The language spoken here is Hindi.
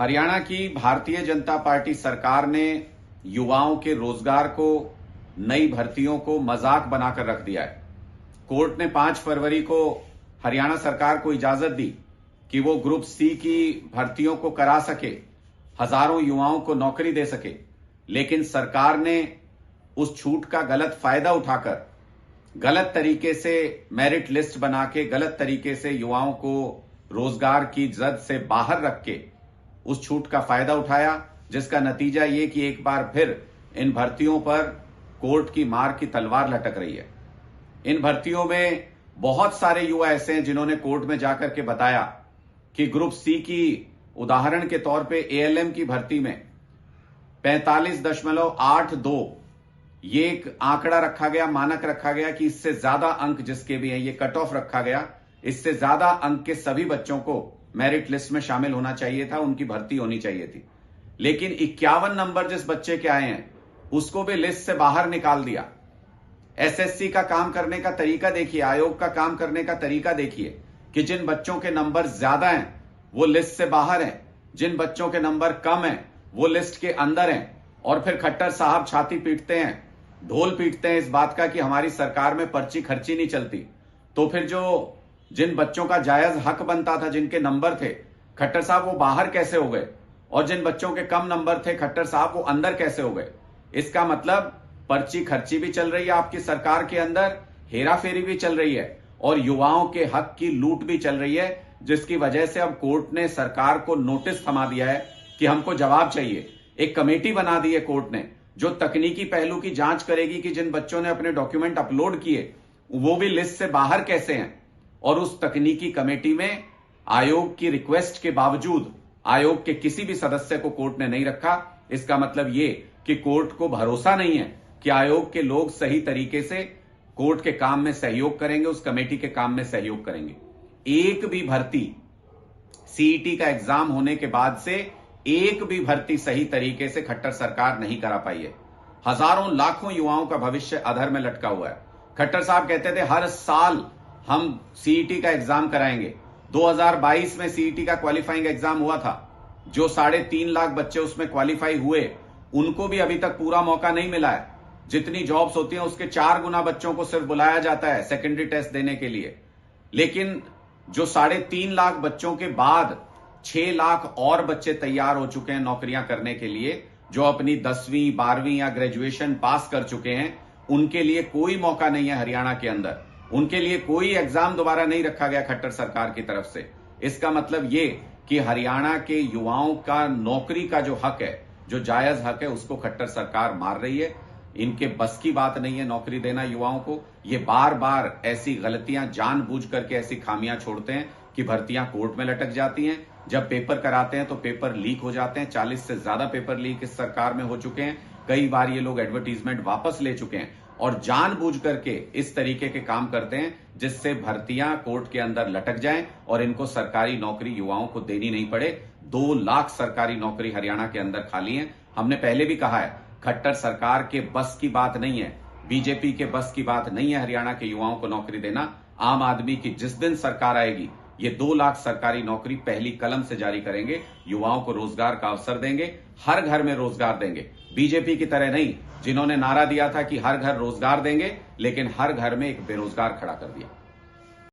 हरियाणा की भारतीय जनता पार्टी सरकार ने युवाओं के रोजगार को, नई भर्तियों को मजाक बनाकर रख दिया है। कोर्ट ने 5 फरवरी को हरियाणा सरकार को इजाजत दी कि वो ग्रुप सी की भर्तियों को करा सके, हजारों युवाओं को नौकरी दे सके, लेकिन सरकार ने उस छूट का गलत फायदा उठाकर गलत तरीके से मेरिट लिस्ट बना के, गलत तरीके से युवाओं को रोजगार की जद से बाहर रख के उस छूट का फायदा उठाया, जिसका नतीजा ये कि एक बार फिर इन भर्तियों पर कोर्ट की मार की तलवार लटक रही है। इन भर्तियों में बहुत सारे युवा ऐसे हैं जिन्होंने कोर्ट में जाकर के बताया कि ग्रुप सी की, उदाहरण के तौर पे एएलएम की भर्ती में 45.82 ये एक आंकड़ा रखा गया, मानक रखा गया कि इससे ज्यादा अंक जिसके भी हैं, ये कट ऑफ रखा गया, इससे ज्यादा अंक के सभी बच्चों को मेरिट लिस्ट में शामिल होना चाहिए था, उनकी भर्ती होनी चाहिए थी। लेकिन 51 नंबर जिस बच्चे के आए हैं उसको भी लिस्ट से बाहर निकाल दिया। एसएससी का काम करने का तरीका देखिए, आयोग का काम करने का तरीका देखिए कि जिन बच्चों के नंबर ज्यादा हैं वो लिस्ट से बाहर हैं, जिन बच्चों के नंबर कम हैं वो लिस्ट के अंदर हैं। और फिर खट्टर साहब छाती पीटते हैं, ढोल पीटते हैं इस बात का कि हमारी सरकार में पर्ची खर्ची नहीं चलती। तो फिर जिन बच्चों का जायज हक बनता था, जिनके नंबर थे, खट्टर साहब वो बाहर कैसे हो गए? और जिन बच्चों के कम नंबर थे, खट्टर साहब वो अंदर कैसे हो गए? इसका मतलब पर्ची खर्ची भी चल रही है आपकी सरकार के अंदर, हेराफेरी भी चल रही है और युवाओं के हक की लूट भी चल रही है, जिसकी वजह से अब कोर्ट ने सरकार को नोटिस थमा दिया है कि हमको जवाब चाहिए। एक कमेटी बना दी है कोर्ट ने जो तकनीकी पहलू की जांच करेगी कि जिन बच्चों ने अपने डॉक्यूमेंट अपलोड किए वो भी लिस्ट से बाहर कैसे हैं। और उस तकनीकी कमेटी में आयोग की रिक्वेस्ट के बावजूद आयोग के किसी भी सदस्य को कोर्ट ने नहीं रखा। इसका मतलब ये कि कोर्ट को भरोसा नहीं है कि आयोग के लोग सही तरीके से कोर्ट के काम में सहयोग करेंगे, उस कमेटी के काम में सहयोग करेंगे। एक भी भर्ती, सीईटी का एग्जाम होने के बाद से एक भी भर्ती सही तरीके से खट्टर सरकार नहीं करा पाई है। हजारों लाखों युवाओं का भविष्य अधर में लटका हुआ है। खट्टर साहब कहते थे हर साल हम सीईटी का एग्जाम कराएंगे। 2022 में सीईटी का क्वालिफाइंग एग्जाम हुआ था। जो 3.5 लाख बच्चे उसमें क्वालिफाई हुए उनको भी अभी तक पूरा मौका नहीं मिला है। जितनी जॉब्स होती हैं उसके 4 गुना बच्चों को सिर्फ बुलाया जाता है सेकेंडरी टेस्ट देने के लिए। लेकिन जो 3.5 लाख बच्चों के बाद 6 लाख और बच्चे तैयार हो चुके हैं नौकरियां करने के लिए, जो अपनी 10वीं 12वीं या ग्रेजुएशन पास कर चुके हैं, उनके लिए कोई मौका नहीं है हरियाणा के अंदर। उनके लिए कोई एग्जाम दोबारा नहीं रखा गया खट्टर सरकार की तरफ से। इसका मतलब ये कि हरियाणा के युवाओं का नौकरी का जो हक है, जो जायज हक है, उसको खट्टर सरकार मार रही है। इनके बस की बात नहीं है नौकरी देना युवाओं को। ये बार बार ऐसी गलतियां जानबूझ करके ऐसी खामियां छोड़ते हैं कि भर्तियां कोर्ट में लटक जाती हैं। जब पेपर कराते हैं तो पेपर लीक हो जाते हैं। 40 से ज्यादा पेपर लीक इस सरकार में हो चुके हैं। कई बार ये लोग एडवर्टीजमेंट वापस ले चुके हैं और जानबूझ करके इस तरीके के काम करते हैं जिससे भर्तियां कोर्ट के अंदर लटक जाएं और इनको सरकारी नौकरी युवाओं को देनी नहीं पड़े। 2 लाख सरकारी नौकरी हरियाणा के अंदर खाली है। हमने पहले भी कहा है, खट्टर सरकार के बस की बात नहीं है, बीजेपी के बस की बात नहीं है हरियाणा के युवाओं को नौकरी देना। आम आदमी की जिस दिन सरकार आएगी, ये 2 लाख सरकारी नौकरी पहली कलम से जारी करेंगे, युवाओं को रोजगार का अवसर देंगे, हर घर में रोजगार देंगे। बीजेपी की तरह नहीं, जिन्होंने नारा दिया था कि हर घर रोजगार देंगे, लेकिन हर घर में एक बेरोजगार खड़ा कर दिया।